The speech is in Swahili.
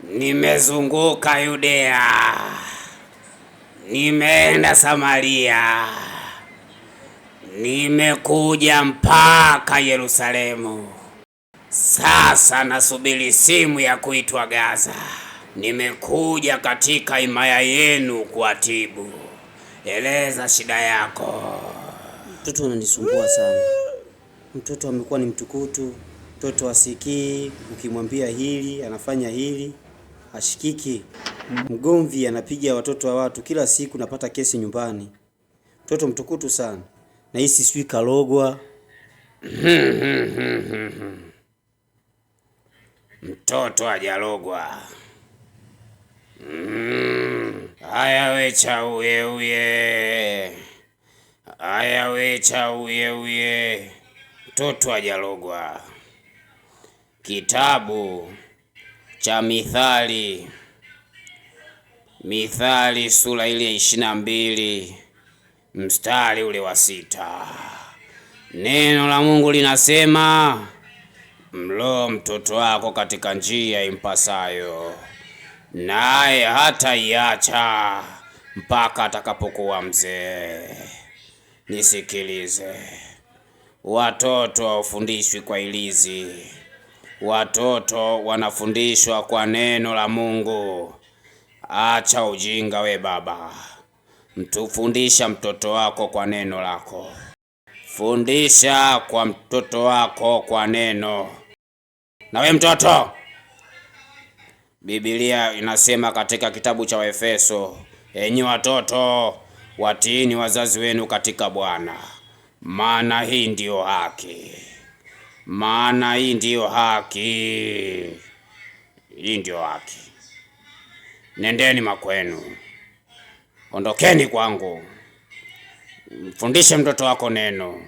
Nimezunguka Yudea, nimeenda Samaria, nimekuja mpaka Yerusalemu. Sasa nasubiri simu ya kuitwa Gaza. Nimekuja katika himaya yenu kuwatibu. Eleza shida yako. Mtoto ananisumbua sana. Mtoto amekuwa ni mtukutu. Mtoto asikii, ukimwambia hili anafanya hili, hashikiki. Mgomvi, anapiga watoto wa watu kila siku, napata kesi nyumbani. Mtoto mtukutu sana. Na hisi sijui kalogwa. Mtoto hajalogwa. Haya wecha uye. Haya wecha uye. Mtoto hajalogwa. Kitabu cha Mithali sura ile 22 mstari ule wa 6. Neno la Mungu linasema, mlo mtoto wako katika njia impasayo, naye hataiacha mpaka atakapokuwa mzee. Nisikilize. Watoto hawafundishwi kwa ilizi. Watoto wanafundishwa kwa neno la Mungu. Acha ujinga we baba. Mtufundisha mtoto wako kwa neno lako. Fundisha kwa mtoto wako kwa neno. Na we mtoto, Biblia inasema katika kitabu cha Waefeso, enyi watoto watiini wazazi wenu katika Bwana, maana hii ndiyo haki. Hii ndiyo haki. Nendeni makwenu. Ondokeni kwangu. Mfundishe mtoto wako neno.